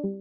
In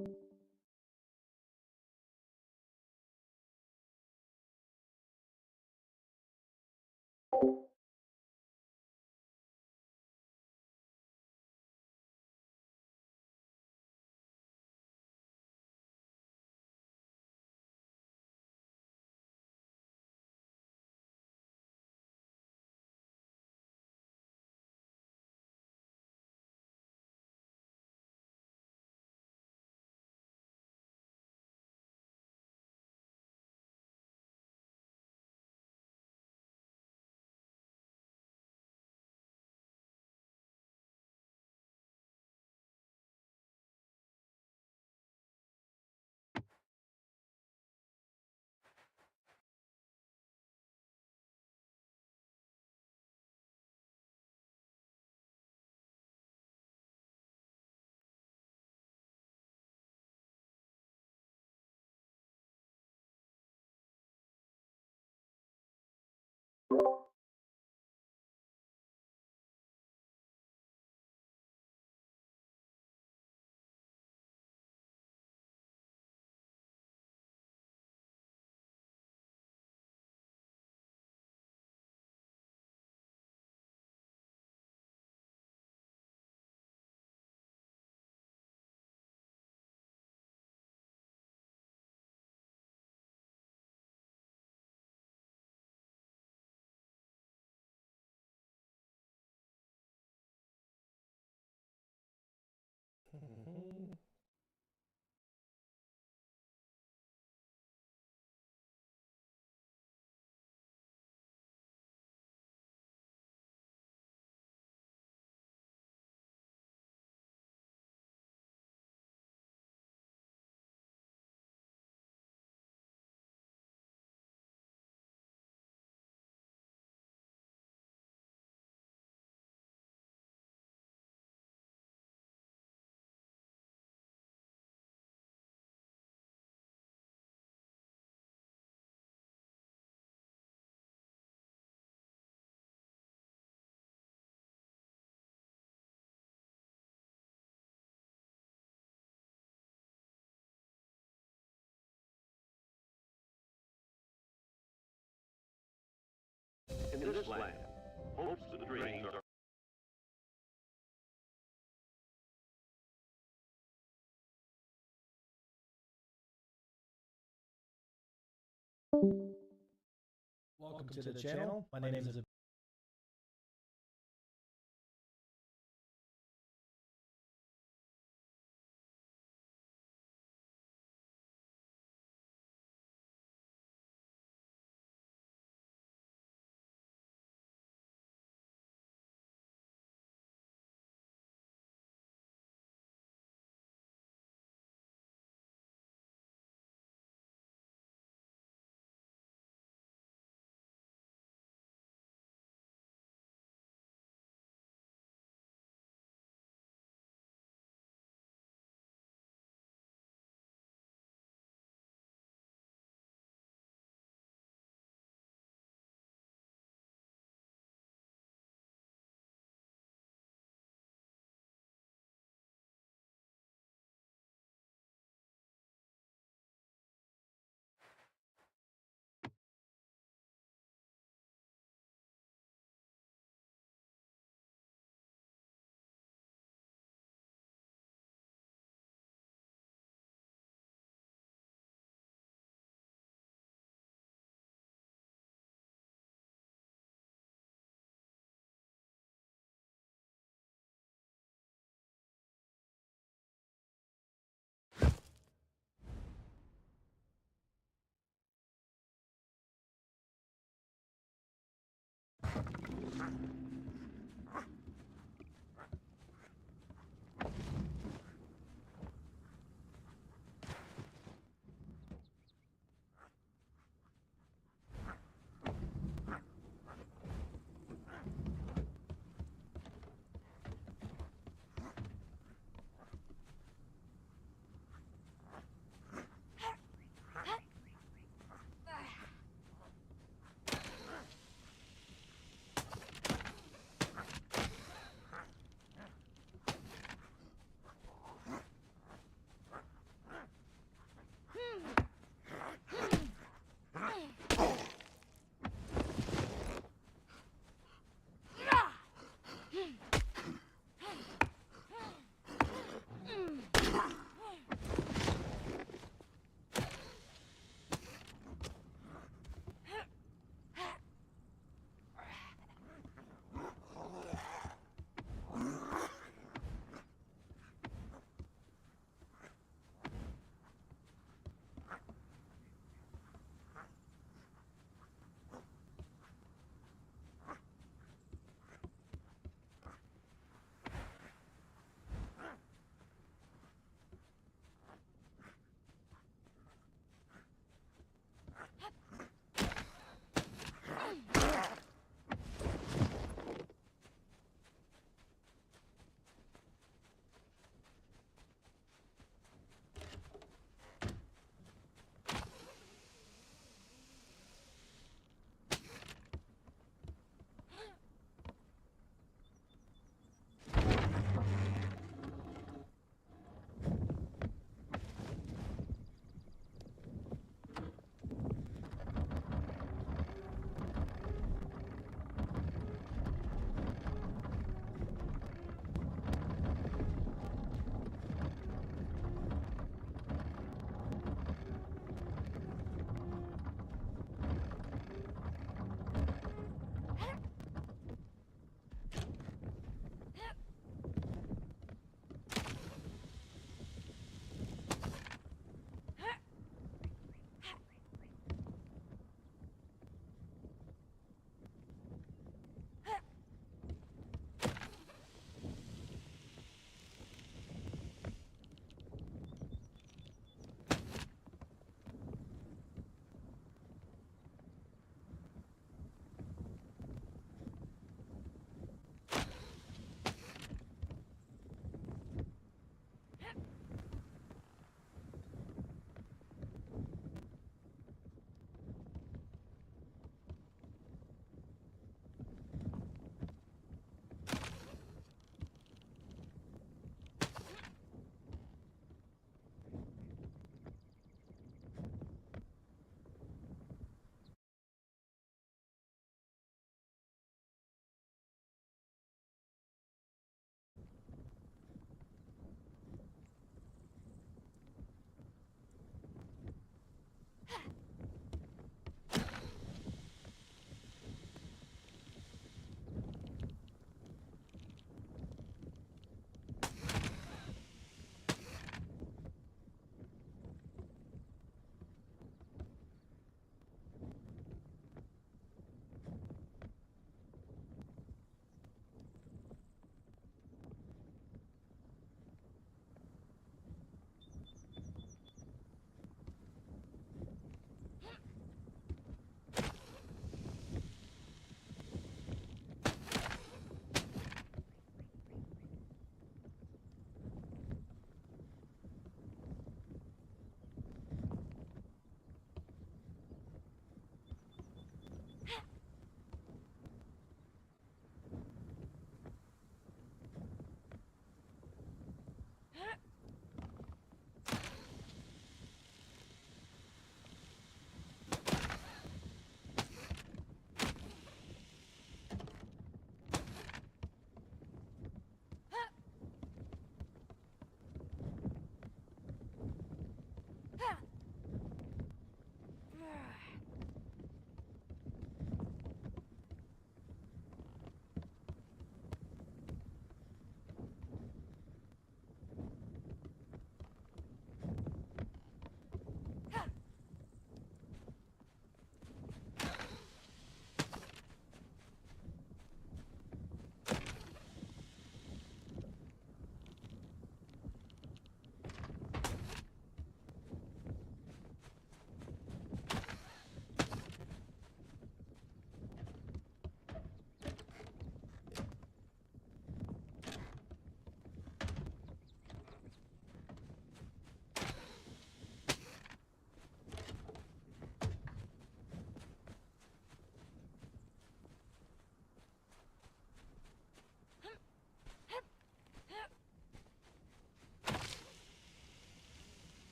this land, hopes and dreams are Welcome to the channel. My name is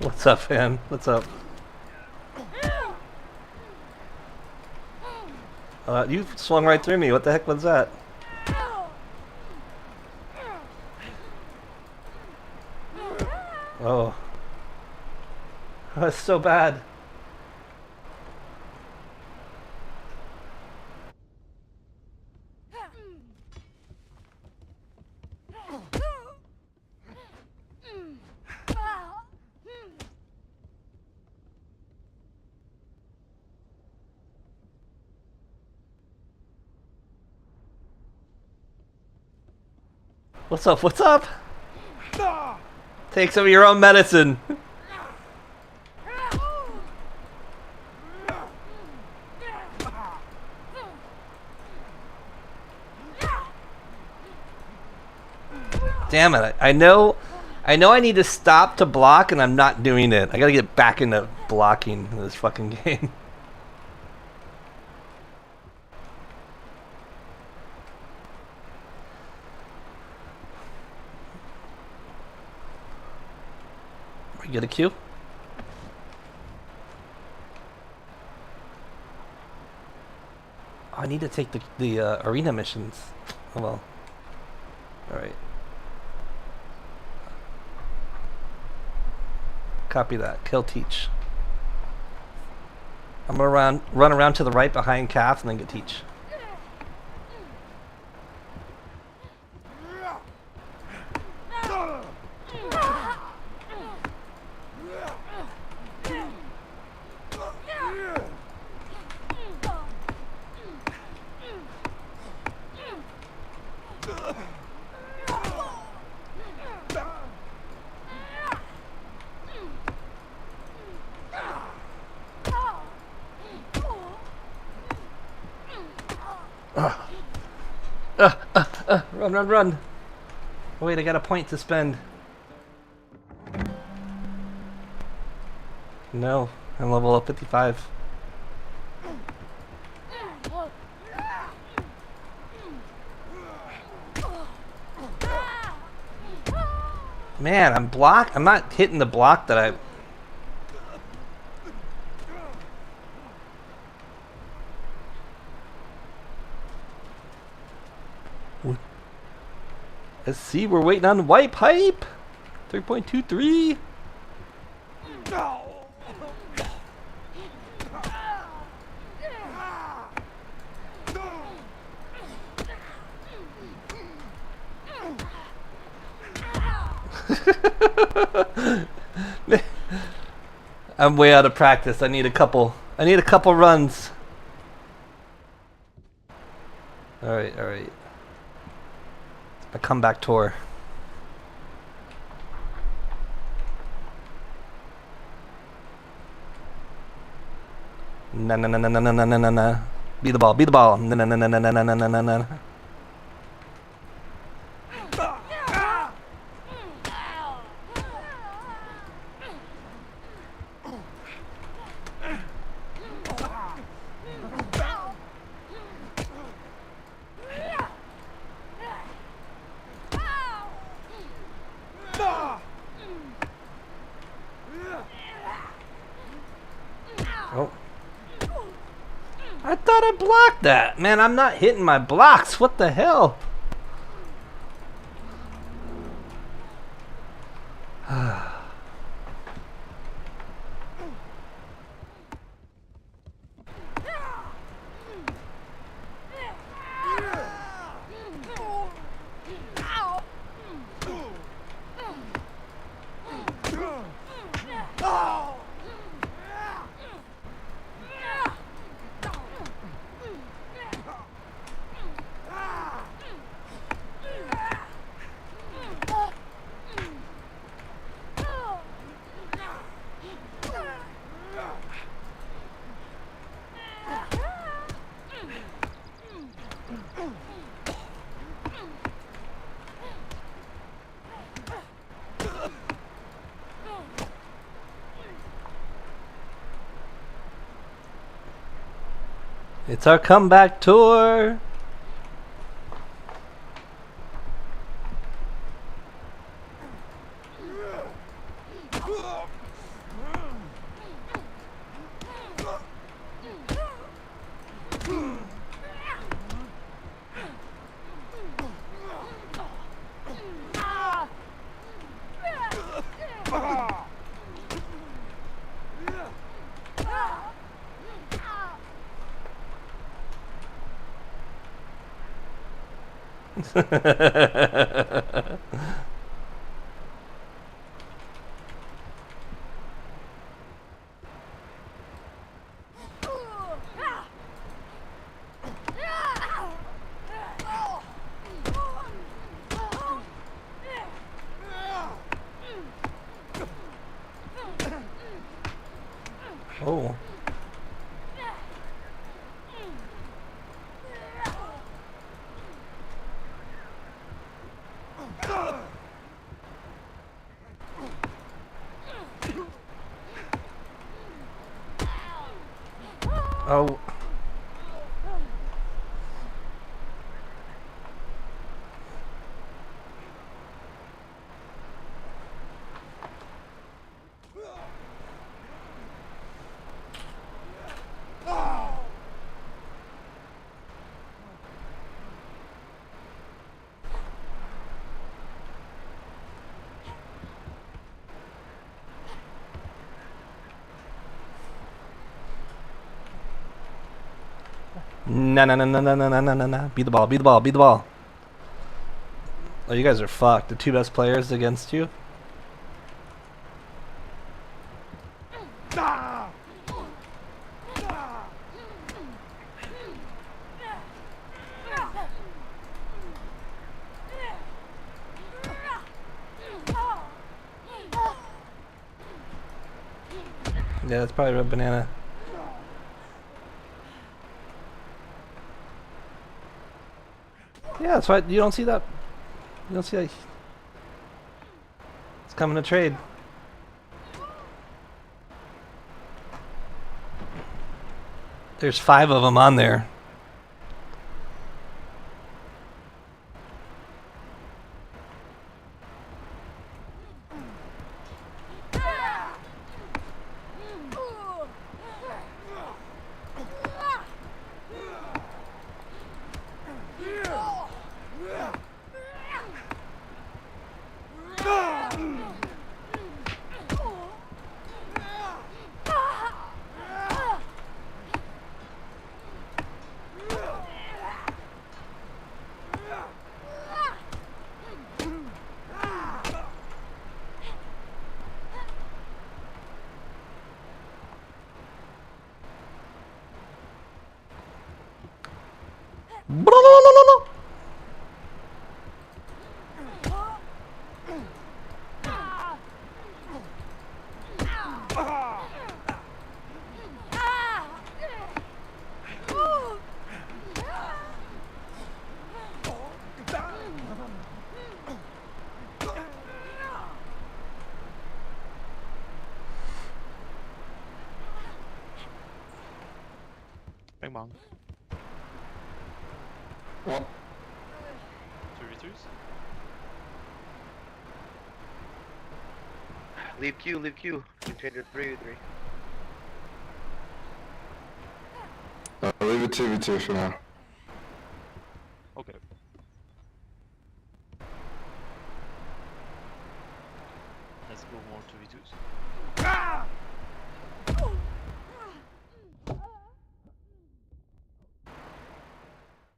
What's up, fan? What's up? You swung right through me. What the heck was that? Oh. That's so bad. What's up? What's up? Take some of your own medicine. Damn it. I know I need to stop to block and I'm not doing it. I gotta get back into blocking in this fucking game. You get a cue? Oh, I need to take the arena missions. Oh well. Alright. Copy that. Kill Teach. I'm gonna run around to the right behind Calf and then get Teach. Run. Oh, wait, I got a point to spend. No, I'm level up 55. Man, I'm not hitting the block that I... Let's see, we're waiting on Wipe Hype. 3.23. I'm way out of practice. I need a couple runs. All right. A comeback tour. Na. Be the ball. Na. Oh. I thought I blocked that. Man, I'm not hitting my blocks. What the hell? It's our comeback tour. Oh. Oh. No, no, no, no, no, no, no, no, no, no. Beat the ball, beat the ball, beat the ball. Oh, you guys are fucked. The two best players against you. Yeah, that's probably red banana. Yeah, that's right. You don't see that. You don't see that. It's coming to trade. There's 5 of them on there. Bang bang. What? 2v2s? Leave Q, leave Q. You change it 3v3. Leave it 2v2 for now. Okay. Let's go more 2v2s.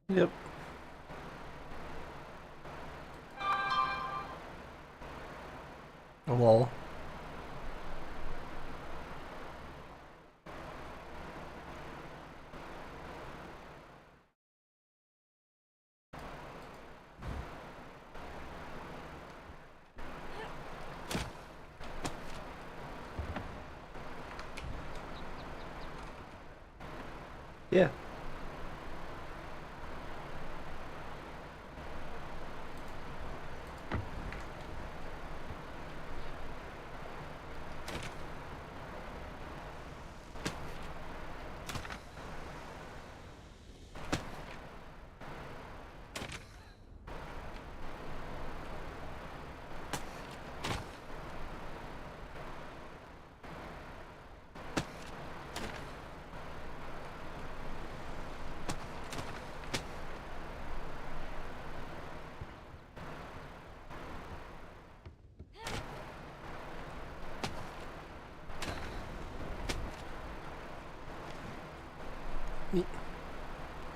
Yep. Lol. Yeah.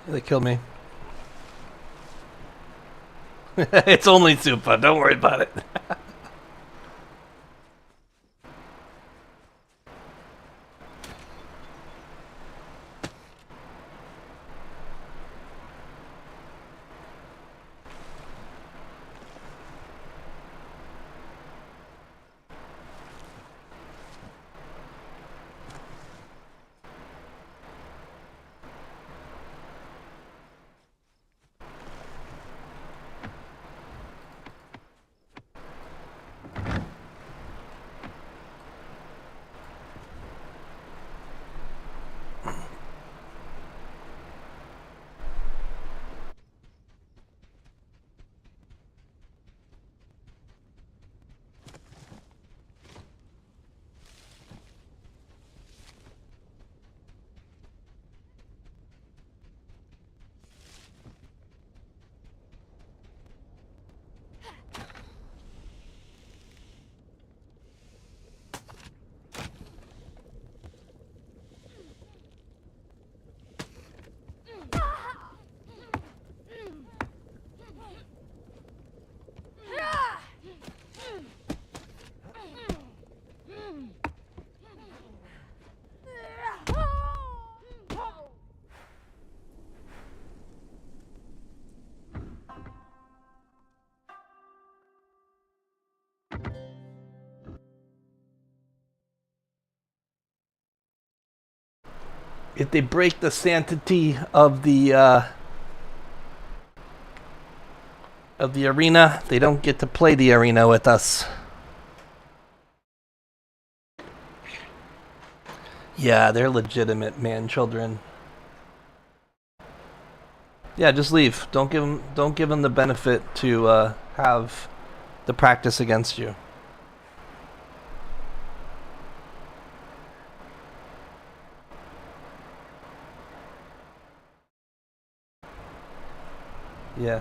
They killed me. It's only Supa. Don't worry about it. If they break the sanctity of the arena, they don't get to play the arena with us. Yeah, they're legitimate man children. Yeah, just leave. Don't give them the benefit to have the practice against you. Yeah.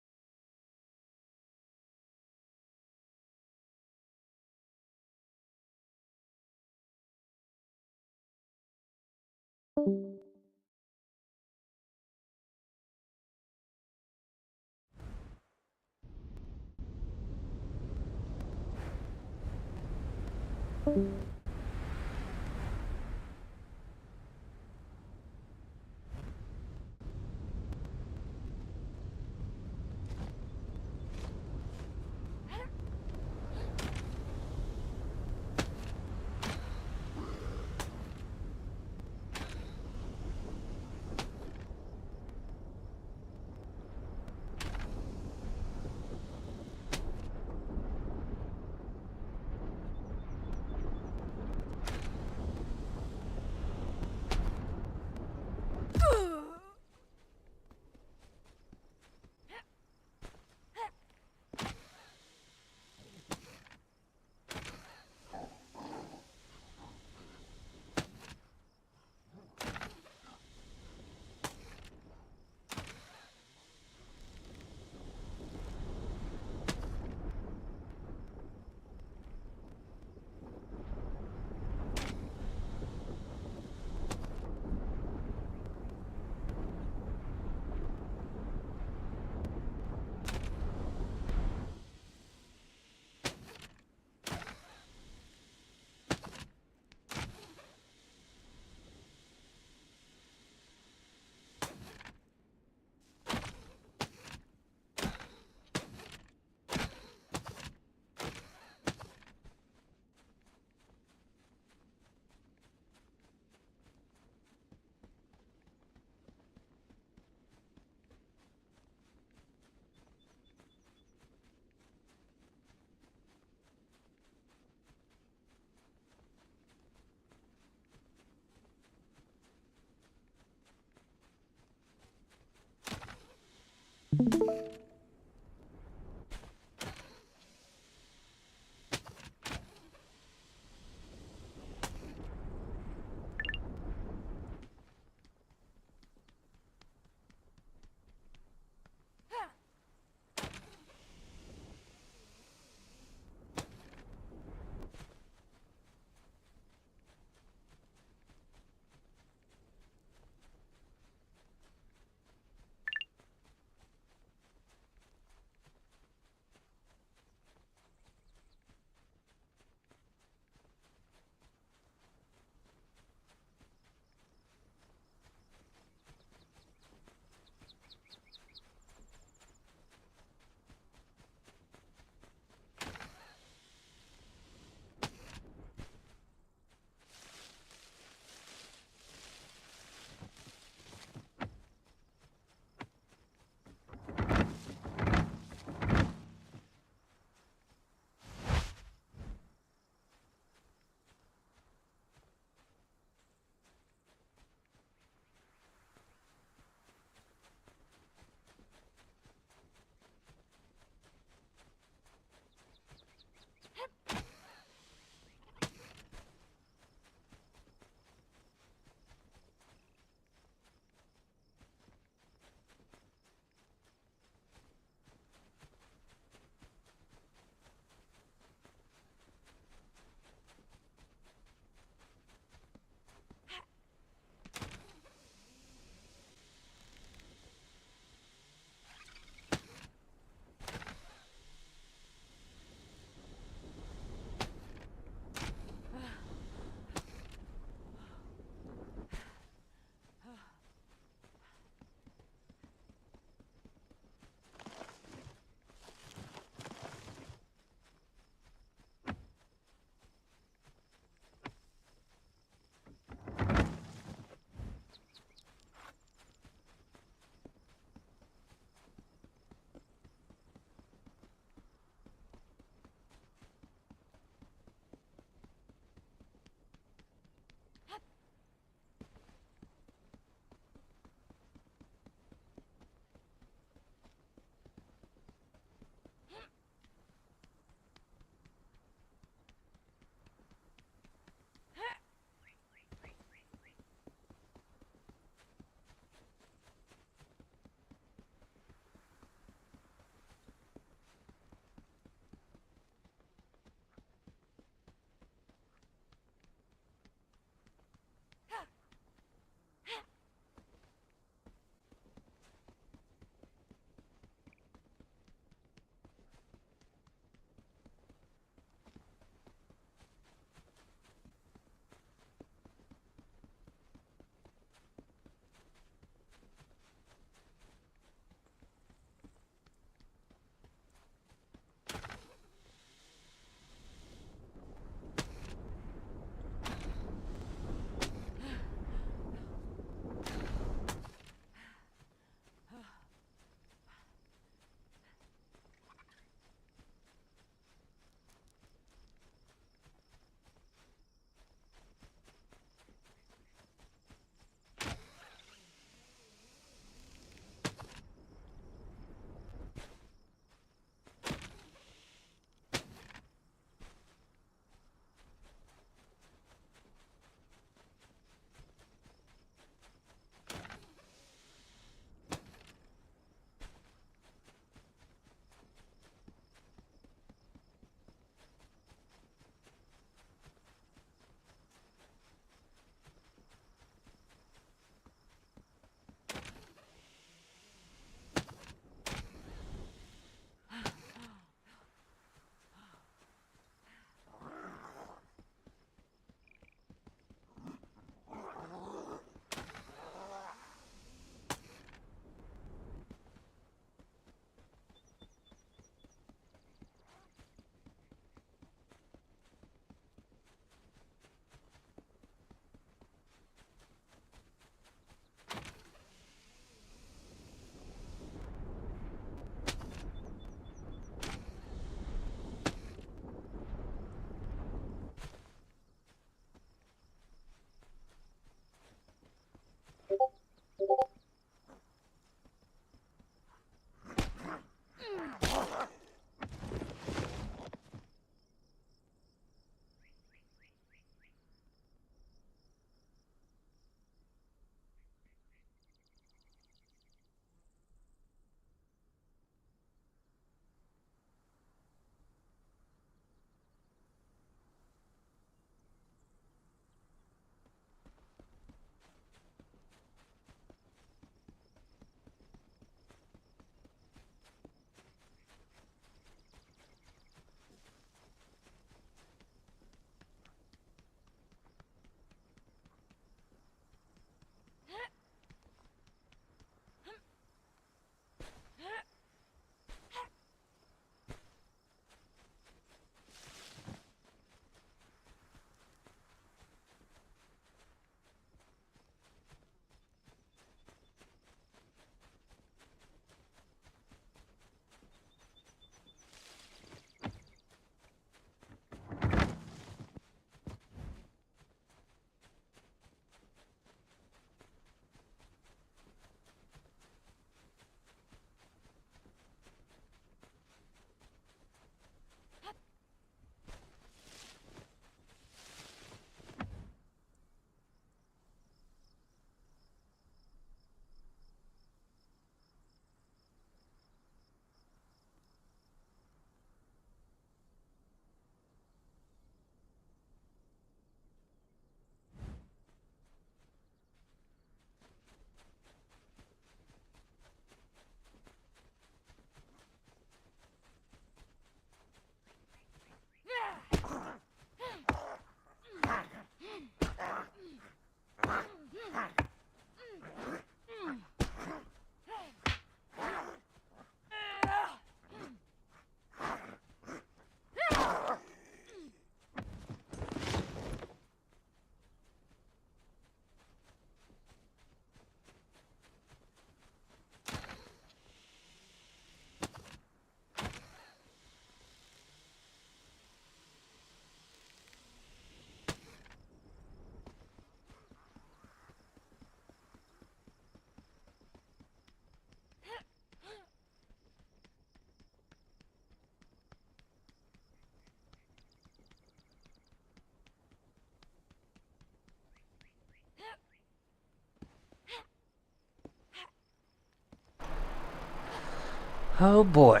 Oh boy.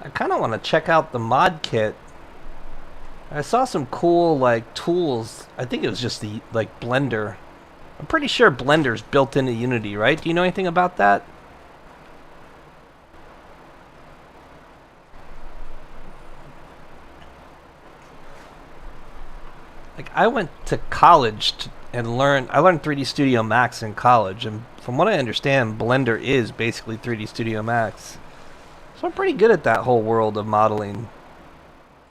I kind of want to check out the mod kit. I saw some cool like tools. I think it was just the like Blender. I'm pretty sure Blender's built into Unity, right? Do you know anything about that? Like I went to college and I learned 3D Studio Max in college, and from what I understand, Blender is basically 3D Studio Max. So I'm pretty good at that whole world of modeling.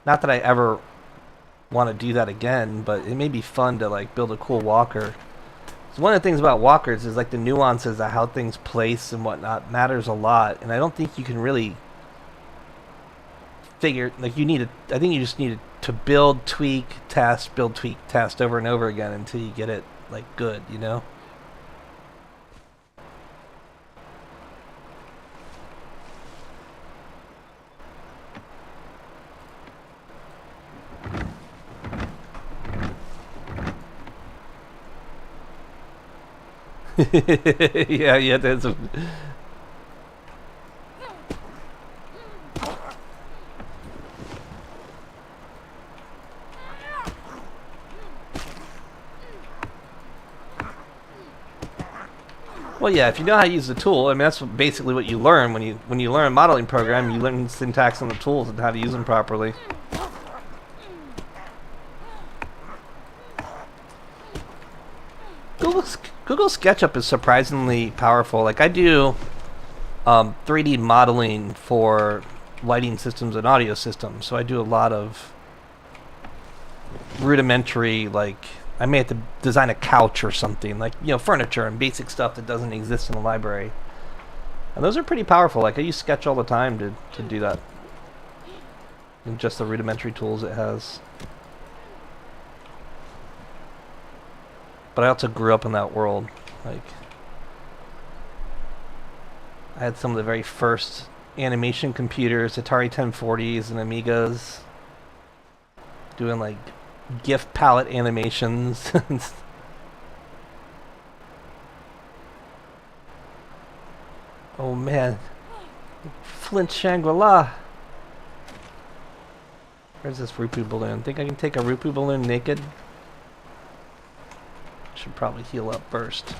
Not that I ever want to do that again, but it may be fun to like build a cool walker. So one of the things about walkers is like the nuances of how things place and whatnot matters a lot, and I don't think you can really figure like I think you just need to build, tweak, test over and over again until you get it like good, you know? yeah, that's a... Well, yeah, if you know how to use the tool, I mean, that's basically what you learn when you learn a modeling program. You learn syntax on the tools and how to use them properly. Google SketchUp is surprisingly powerful. Like I do 3D modeling for lighting systems and audio systems, so I do a lot of rudimentary, like I may have to design a couch or something, like, you know, furniture and basic stuff that doesn't exist in the library. And those are pretty powerful. Like I use Sketch all the time to do that. And just the rudimentary tools it has. But I also grew up in that world. Like, I had some of the very first animation computers, Atari 1040s and Amigas, doing like GIF palette animations. Oh man, Flint Shangri-La. Where's this Rupu balloon? Think I can take a Rupu balloon naked? Should probably heal up first.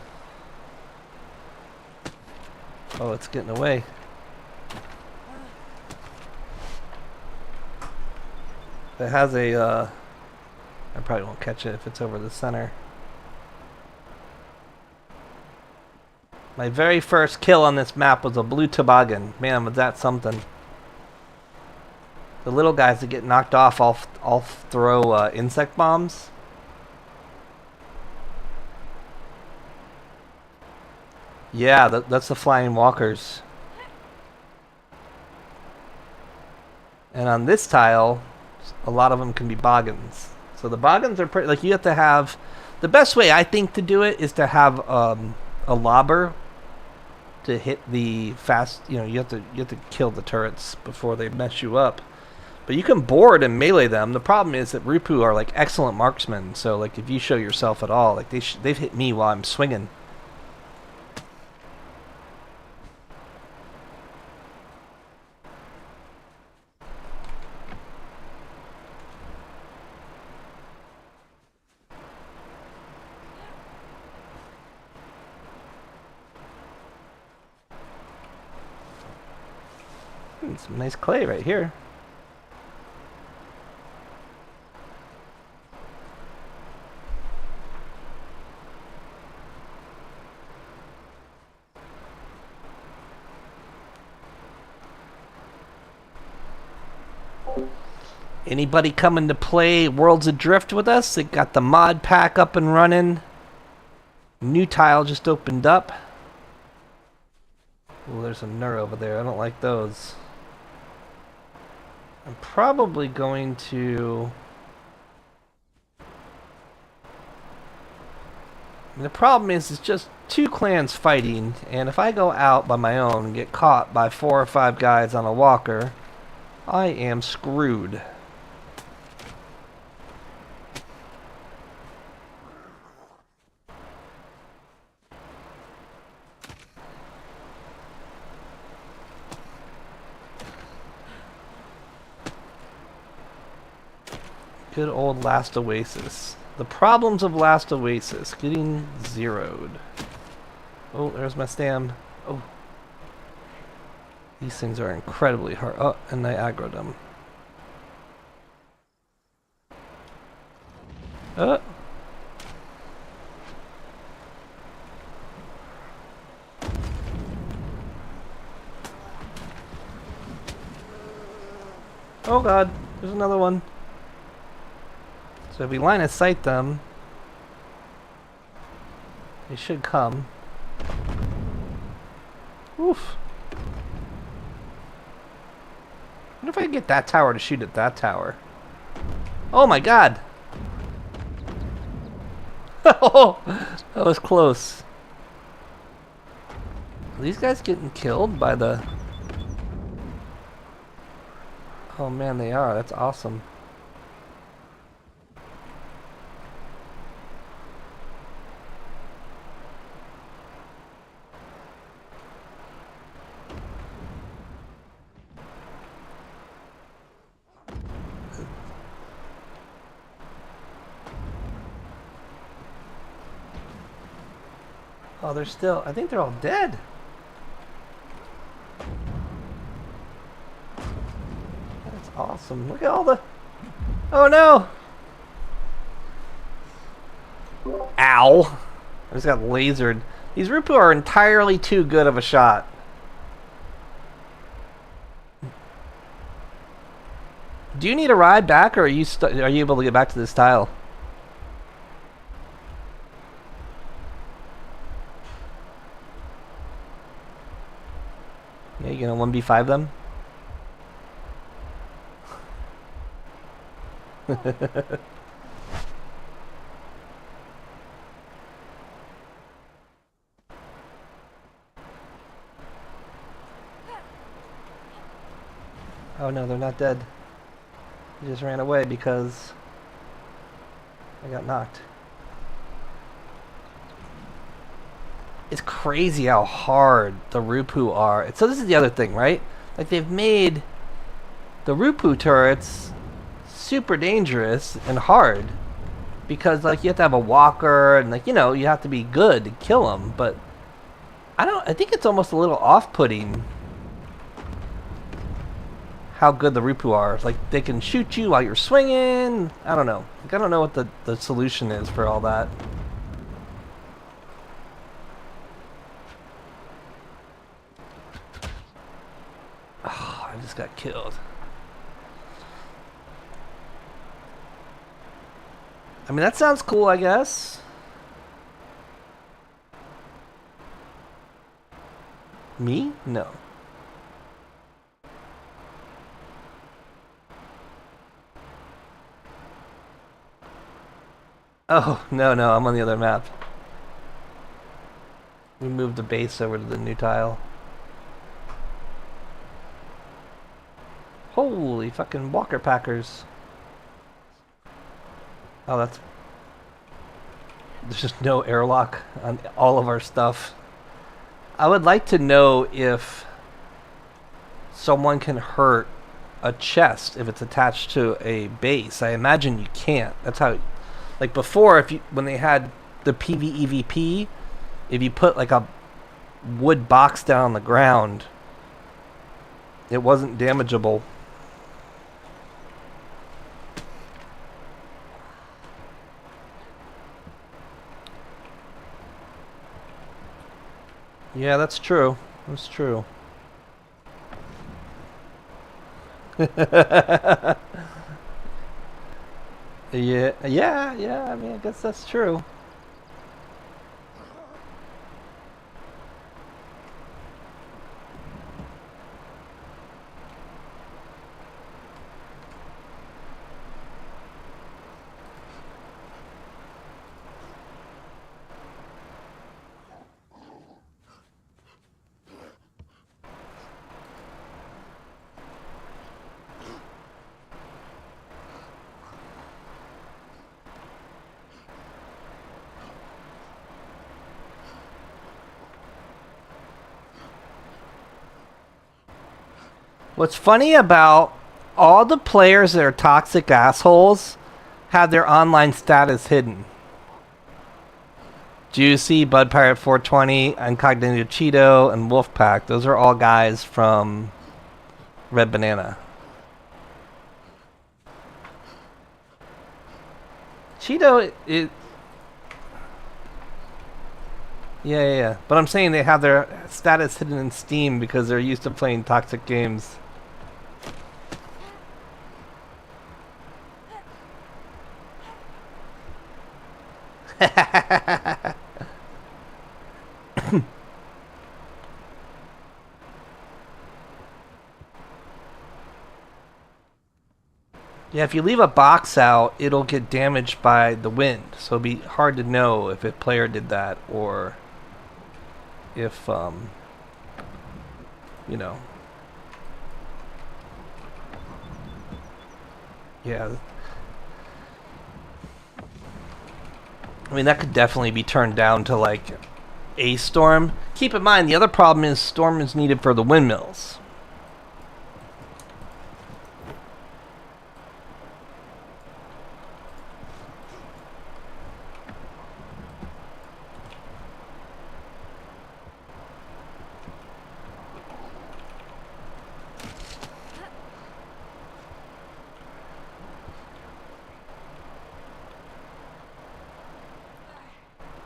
Oh, it's getting away. It has a, I probably won't catch it if it's over the center. My very first kill on this map was a blue toboggan. Man, was that something. The little guys that get knocked off, I'll throw insect bombs. Yeah, that's the flying walkers. And on this tile, a lot of them can be boggans. So the boggans are pretty, like, you have to have, the best way I think to do it is to have a lobber to hit the fast, you know, you have to kill the turrets before they mess you up. But you can board and melee them. The problem is that Rupu are like excellent marksmen, so like if you show yourself at all, like they've hit me while I'm swinging. Some nice clay right here. Anybody coming to play Worlds Adrift with us? They got the mod pack up and running. New tile just opened up. Oh, there's a Nur over there. I don't like those. I'm probably going to... And the problem is, it's just 2 clans fighting, and if I go out by my own and get caught by 4 or 5 guys on a walker, I am screwed. Good old last Oasis. The problems of last Oasis. Getting zeroed. Oh, there's my stam. Oh. These things are incredibly hard. Oh, and I aggroed them. Oh god, there's another one. So if we line of sight them, they should come. Oof. What if I get that tower to shoot at that tower? Oh my god! Oh, that was close. Are these guys getting killed by the... Oh man, they are. That's awesome. Oh, they're still... I think they're all dead. That's awesome. Look at all the... Oh no! Ow! I just got lasered. These Rupu are entirely too good of a shot. Do you need a ride back, or are you able to get back to this tile? Yeah, you gonna 1v5 them? Oh no, they're not dead. He just ran away because I got knocked. It's crazy how hard the Rupu are. So this is the other thing, right? Like, they've made the Rupu turrets super dangerous and hard because, like, you have to have a walker and, like, you know, you have to be good to kill them. But I think it's almost a little off-putting how good the Rupu are. Like, they can shoot you while you're swinging. I don't know. Like, I don't know what the solution is for all that. Oh, I just got killed. I mean, that sounds cool, I guess. Me? No. Oh, no, I'm on the other map. We moved the base over to the new tile. Holy fucking walker packers. Oh, that's... There's just no airlock on all of our stuff. I would like to know if someone can hurt a chest if it's attached to a base. I imagine you can't. That's how... Like before, when they had the PvEVP, if you put like a wood box down on the ground, it wasn't damageable. Yeah, that's true. That's true. Yeah. I mean, I guess that's true. What's funny about all the players that are toxic assholes have their online status hidden. Juicy, Bud Pirate 420, Incognito Cheeto, and Wolfpack. Those are all guys from Red Banana. Cheeto, yeah. But I'm saying they have their status hidden in Steam because they're used to playing toxic games. Yeah, if you leave a box out, it'll get damaged by the wind. So it'll be hard to know if a player did that or if, you know. Yeah. I mean, that could definitely be turned down to, like, a storm. Keep in mind, the other problem is storm is needed for the windmills.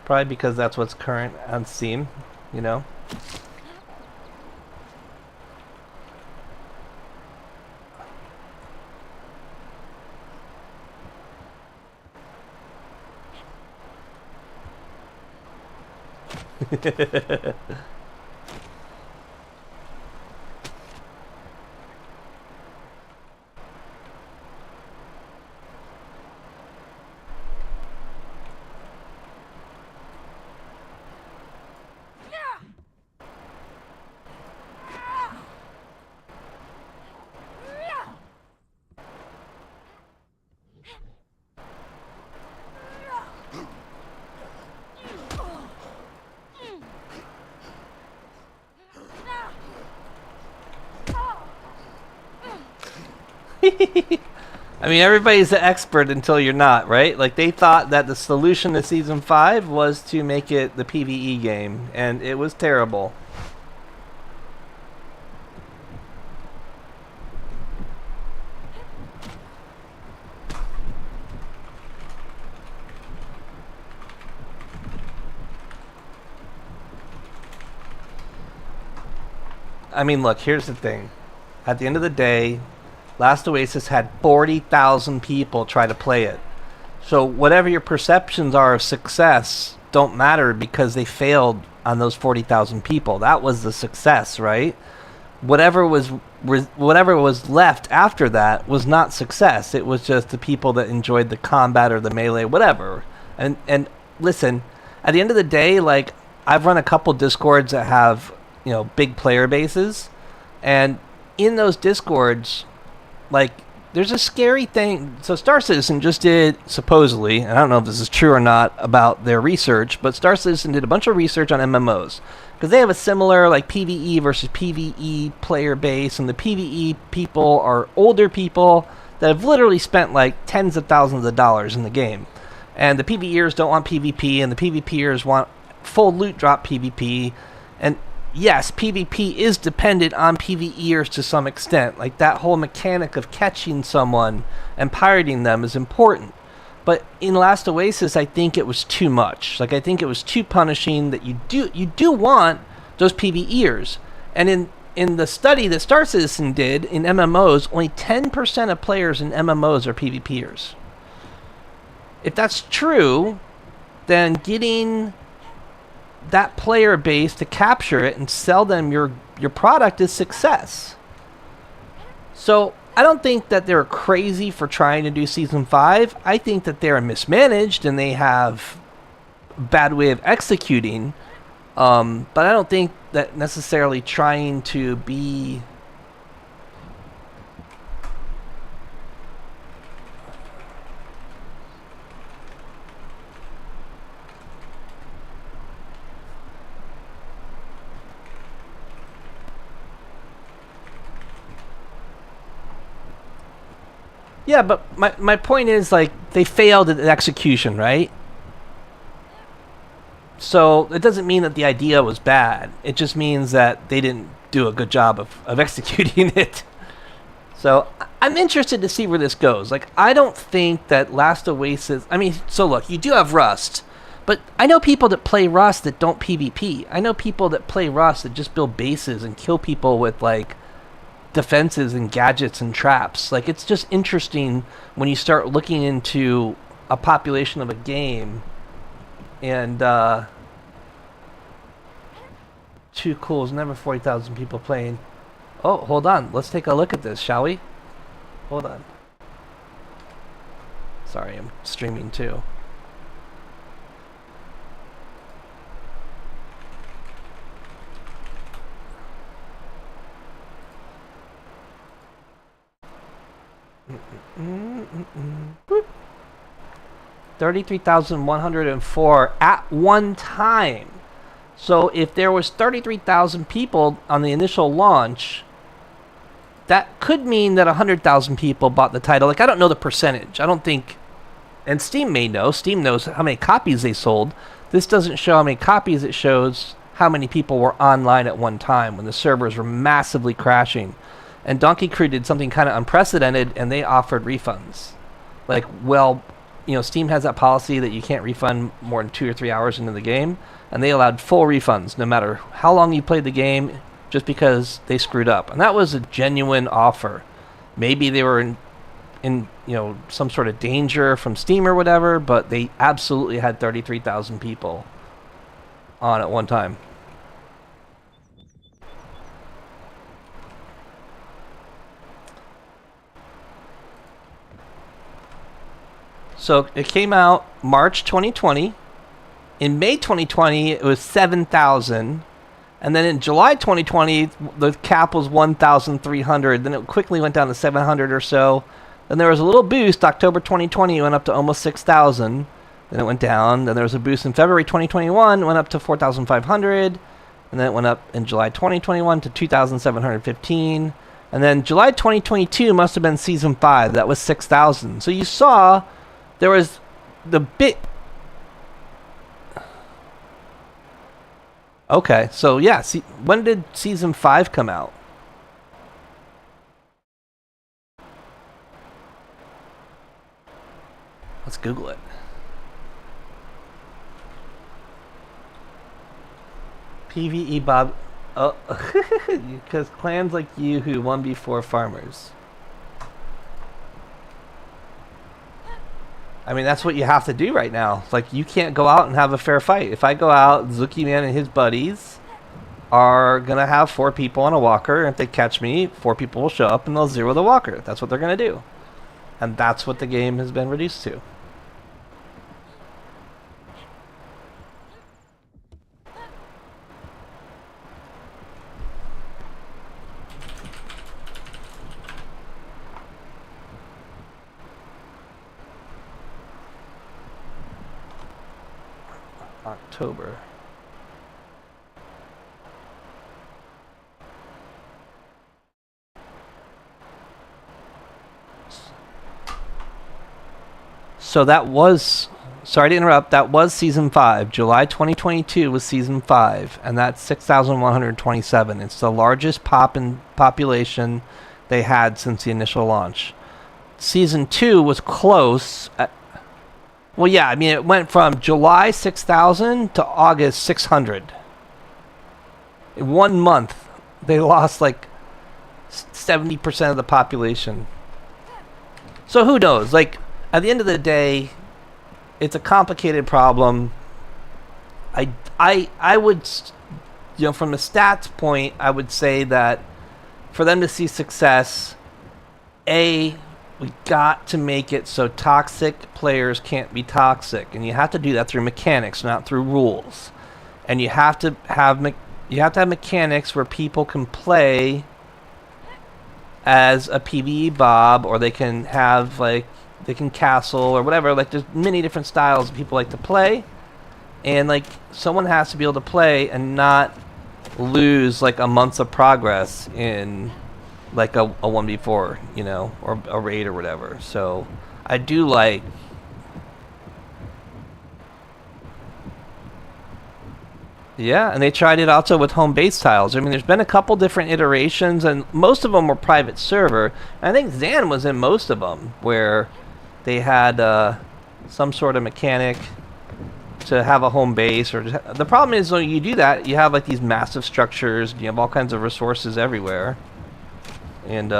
Probably because that's what's current on Steam, you know? I mean, everybody's an expert until you're not, right? Like, they thought that the solution to Season 5 was to make it the PvE game, and it was terrible. I mean, look, here's the thing. At the end of the day, Last Oasis had 40,000 people try to play it. So whatever your perceptions are of success don't matter because they failed on those 40,000 people. That was the success, right? Whatever was left after that was not success. It was just the people that enjoyed the combat or the melee, whatever. And listen, at the end of the day, like, I've run a couple discords that have, you know, big player bases, and in those discords, like, there's a scary thing. So Star Citizen just did, supposedly, and I don't know if this is true or not about their research, but Star Citizen did a bunch of research on MMOs because they have a similar, like, PvE versus PvE player base, and the PvE people are older people that have literally spent like tens of thousands of dollars in the game, and the PvEers don't want PvP, and the PvPers want full loot drop PvP. And yes, PvP is dependent on PvEers to some extent. Like, that whole mechanic of catching someone and pirating them is important. But in Last Oasis, I think it was too much. Like, I think it was too punishing. That you do want those PvEers. And in the study that Star Citizen did in MMOs, only 10% of players in MMOs are PvPers. if that's true, then getting that player base to capture it and sell them your product is success. So I don't think that they're crazy for trying to do season 5. I think that they're mismanaged and they have a bad way of executing. But I don't think that necessarily trying to be... Yeah, but my point is, like, they failed at execution, right? So it doesn't mean that the idea was bad. It just means that they didn't do a good job of executing it. So I'm interested to see where this goes. Like, I don't think that Last Oasis... I mean, so look, you do have Rust. But I know people that play Rust that don't PvP. I know people that play Rust that just build bases and kill people with, like, defenses and gadgets and traps. Like, it's just interesting when you start looking into a population of a game and too cool is never 40,000 people playing. Oh, hold on, let's take a look at this, shall we? Hold on, sorry, I'm streaming too. Boop. 33,104 at one time. So if there was 33,000 people on the initial launch, that could mean that 100,000 people bought the title. Like, I don't know the percentage. I don't think, and Steam may know. Steam knows how many copies they sold. This doesn't show how many copies. It shows how many people were online at one time when the servers were massively crashing. And Donkey Crew did something kind of unprecedented, and they offered refunds. Like, well, you know, Steam has that policy that you can't refund more than 2 or 3 hours into the game, and they allowed full refunds no matter how long you played the game, just because they screwed up. And that was a genuine offer. Maybe they were in you know, some sort of danger from Steam or whatever, but they absolutely had 33,000 people on at one time. So it came out March 2020. In May 2020, it was 7,000. And then in July 2020, the cap was 1,300. Then it quickly went down to 700 or so. Then there was a little boost. October 2020, it went up to almost 6,000. Then it went down. Then there was a boost in February 2021. It went up to 4,500. And then it went up in July 2021 to 2,715. And then July 2022 must have been Season 5. That was 6,000. So you saw... there was the bit... Okay, so yeah, see, when did Season 5 come out? Let's Google it. PvE Bob... Oh, because clans like you who won before farmers. I mean, that's what you have to do right now. Like, you can't go out and have a fair fight. If I go out, Zuki Man and his buddies are going to have 4 people on a walker. And if they catch me, 4 people will show up and they'll zero the walker. That's what they're going to do. And that's what the game has been reduced to. October. So that was, sorry to interrupt, that was Season 5. July 2022 was Season 5, and that's 6,127. It's the largest pop in population they had since the initial launch. Season 2 was close. Well, yeah, I mean, it went from July 6,000 to August 600. In 1 month, they lost like 70% of the population. So who knows? Like, at the end of the day, it's a complicated problem. I would, from a stats point, I would say that for them to see success, we got to make it so toxic players can't be toxic, and you have to do that through mechanics, not through rules. And you have to have mechanics where people can play as a PvE Bob, or they can have they can castle or whatever. Like, there's many different styles people like to play, and like someone has to be able to play and not lose like a month of progress in like a 1v4, or a raid or whatever. So I do like. Yeah, and they tried it also with home base tiles. I mean, there's been a couple different iterations, and most of them were private server. I think Zan was in most of them, where they had some sort of mechanic to have a home base. Or the problem is, when you do that, you have like these massive structures, and you have all kinds of resources everywhere, and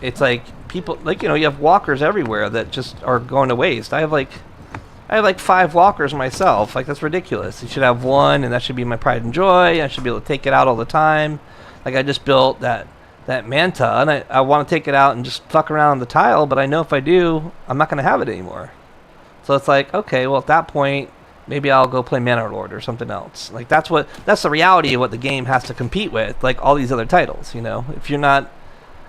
it's like people you have walkers everywhere that just are going to waste. I have like 5 walkers myself. Like, that's ridiculous. You should have one, and that should be my pride and joy. I should be able to take it out all the time. Like, I just built that manta, and I want to take it out and just fuck around on the tile, but I know if I do, I'm not going to have it anymore. So it's like, okay, well, at that point, maybe I'll go play Manor Lord or something else. Like, that's the reality of what the game has to compete with, like all these other titles, If you're not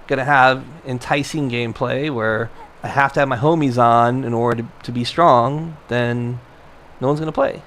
going to have enticing gameplay where I have to have my homies on in order to be strong, then no one's going to play.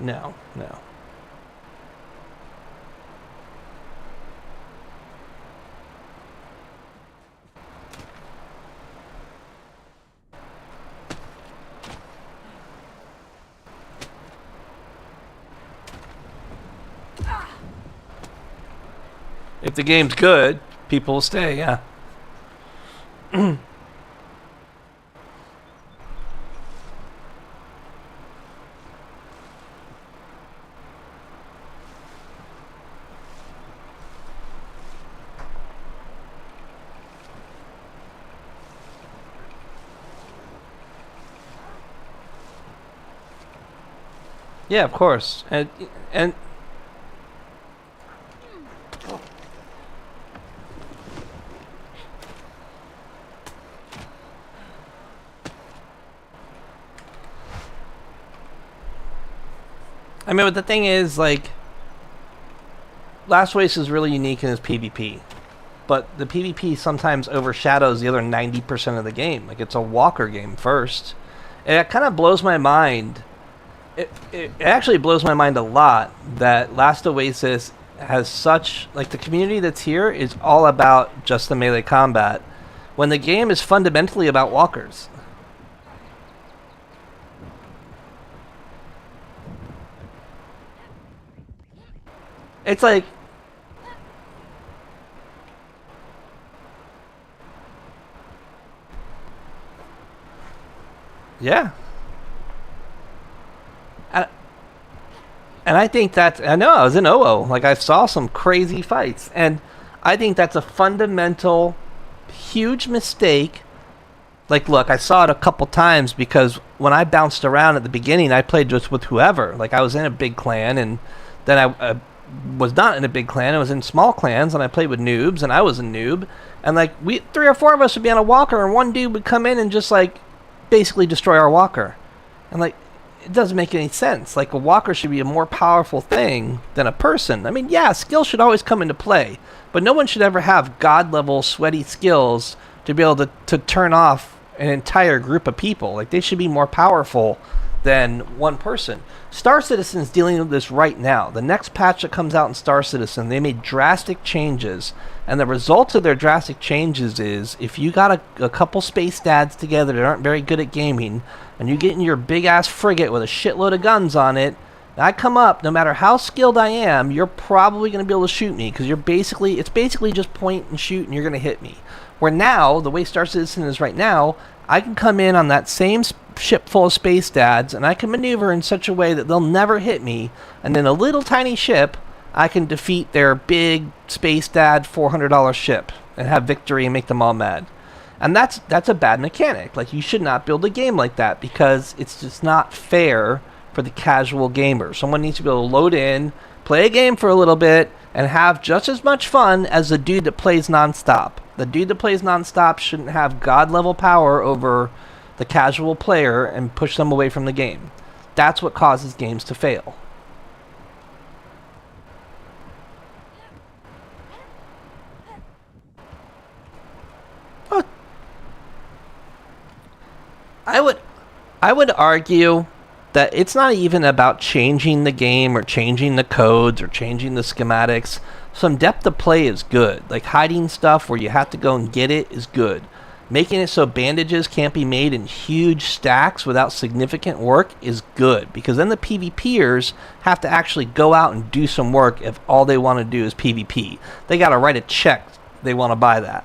No. If the game's good, people will stay, yeah. Yeah, of course. And I mean, but the thing is, like, Last Oasis is really unique in its PvP, but the PvP sometimes overshadows the other 90% of the game. Like, it's a walker game first, and it kind of blows my mind. It actually blows my mind a lot that Last Oasis has such, like, the community that's here is all about just the melee combat, when the game is fundamentally about walkers. It's like, yeah. And I think that, I know, I was in OO, like, I saw some crazy fights, and I think that's a fundamental, huge mistake. Like, look, I saw it a couple times, because when I bounced around at the beginning, I played just with whoever. Like, I was in a big clan, and then I was not in a big clan. I was in small clans, and I played with noobs, and I was a noob. And, like, 3 or 4 of us would be on a walker, and one dude would come in and just, like, basically destroy our walker. And, like, it doesn't make any sense. Like, a walker should be a more powerful thing than a person. I mean, yeah, skill should always come into play, but no one should ever have god-level sweaty skills to be able to turn off an entire group of people. Like, they should be more powerful than one person. Star Citizen is dealing with this right now. The next patch that comes out in Star Citizen, they made drastic changes, and the result of their drastic changes is if you got a couple space dads together that aren't very good at gaming, and you get in your big-ass frigate with a shitload of guns on it, and I come up, no matter how skilled I am, you're probably going to be able to shoot me, because it's basically just point and shoot, and you're going to hit me. Where now, the way Star Citizen is right now, I can come in on that same ship full of space dads, and I can maneuver in such a way that they'll never hit me, and in a little tiny ship, I can defeat their big space dad $400 ship, and have victory and make them all mad. And that's a bad mechanic. Like, you should not build a game like that, because it's just not fair for the casual gamer. Someone needs to be able to load in, play a game for a little bit, and have just as much fun as the dude that plays nonstop. The dude that plays nonstop shouldn't have god-level power over the casual player and push them away from the game. That's what causes games to fail. Oh. I would argue that it's not even about changing the game or changing the codes or changing the schematics. Some depth of play is good. Like hiding stuff where you have to go and get it is good. Making it so bandages can't be made in huge stacks without significant work is good, because then the PvPers have to actually go out and do some work if all they want to do is PvP. They got to write a check they want to buy that.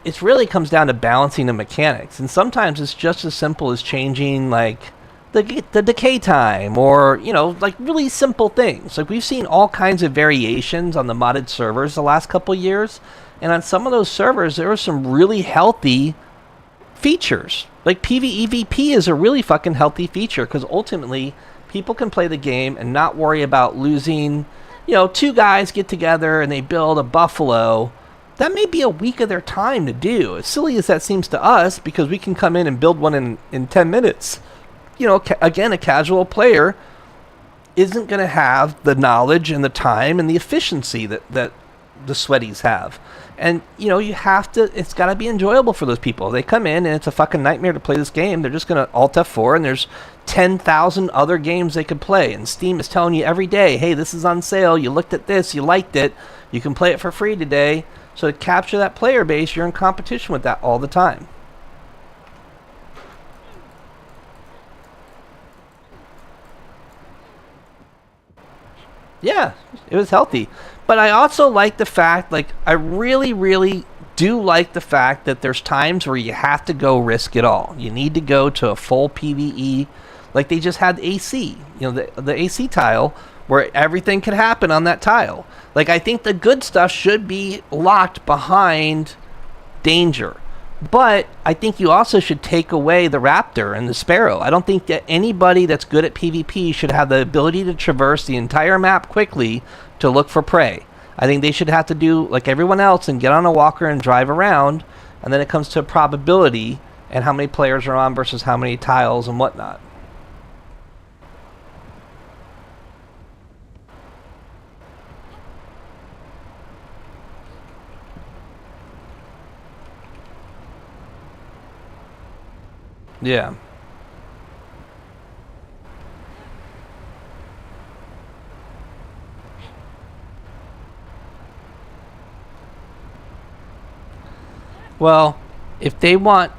It really comes down to balancing the mechanics, and sometimes it's just as simple as changing like the decay time, or like really simple things. Like we've seen all kinds of variations on the modded servers the last couple years, and on some of those servers there are some really healthy features. Like PvEVP is a really fucking healthy feature, because ultimately people can play the game and not worry about losing. Two guys get together and they build a buffalo. That may be a week of their time to do, as silly as that seems to us, because we can come in and build one in 10 minutes. Again, a casual player isn't going to have the knowledge and the time and the efficiency that the sweaties have. And, you have to, it's got to be enjoyable for those people. They come in and it's a fucking nightmare to play this game. They're just going to Alt F4, and there's 10,000 other games they could play. And Steam is telling you every day, hey, this is on sale. You looked at this, you liked it. You can play it for free today. So to capture that player base, you're in competition with that all the time. Yeah, it was healthy. But I also like the fact, I really, really do like the fact that there's times where you have to go risk it all. You need to go to a full PvE. Like they just had AC, the AC tile, where everything could happen on that tile. Like, I think the good stuff should be locked behind danger. But I think you also should take away the raptor and the sparrow. I don't think that anybody that's good at PvP should have the ability to traverse the entire map quickly to look for prey. I think they should have to do like everyone else and get on a walker and drive around, and then it comes to probability and how many players are on versus how many tiles and whatnot. Yeah. Well, if they want...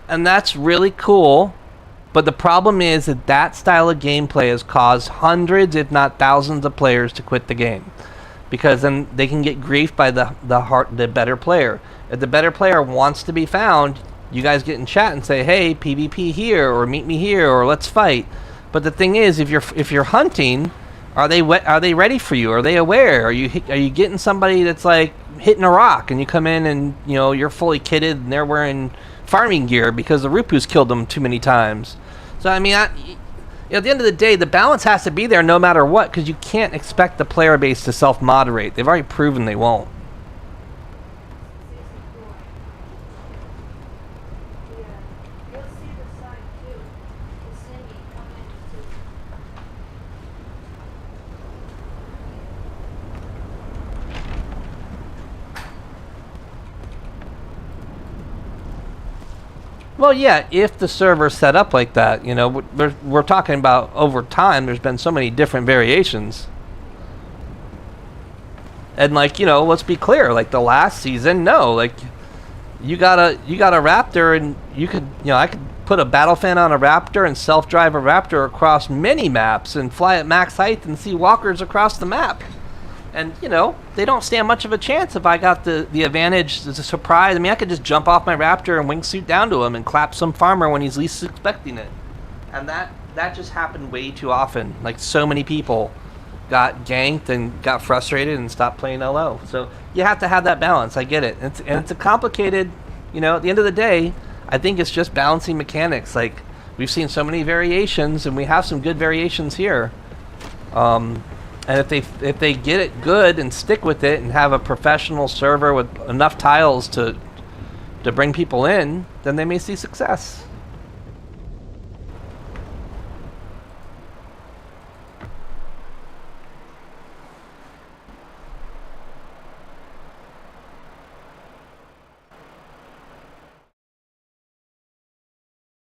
And that's really cool, but the problem is that that style of gameplay has caused hundreds, if not thousands, of players to quit the game, because then they can get griefed by the better player. If the better player wants to be found, you guys get in chat and say, "Hey, PvP here," or "Meet me here," or "Let's fight." But the thing is, if you're hunting, are they ready for you? Are they aware? Are you getting somebody that's like hitting a rock, and you come in and you're fully kitted and they're wearing farming gear because the Rupus killed them too many times? So I mean, at the end of the day, the balance has to be there no matter what, because you can't expect the player base to self-moderate. They've already proven they won't. Well, yeah, if the server's set up like that, you know, we're talking about over time, there's been so many different variations. And, like, you know, let's be clear, like, the last season, no, like, you got a Raptor, and you could, you know, I could put a battle fan on a Raptor and self-drive a Raptor across many maps and fly at max height and see walkers across the map. And, you know, they don't stand much of a chance if I got the advantage as a surprise. I mean, I could just jump off my Raptor and wingsuit down to him and clap some farmer when he's least expecting it. And that just happened way too often. Like, so many people got ganked and got frustrated and stopped playing LO. So you have to have that balance. I get it. And it's a complicated, you know, at the end of the day, I think it's just balancing mechanics. Like, we've seen so many variations, and we have some good variations here. And if they get it good and stick with it and have a professional server with enough tiles to bring people in, then they may see success.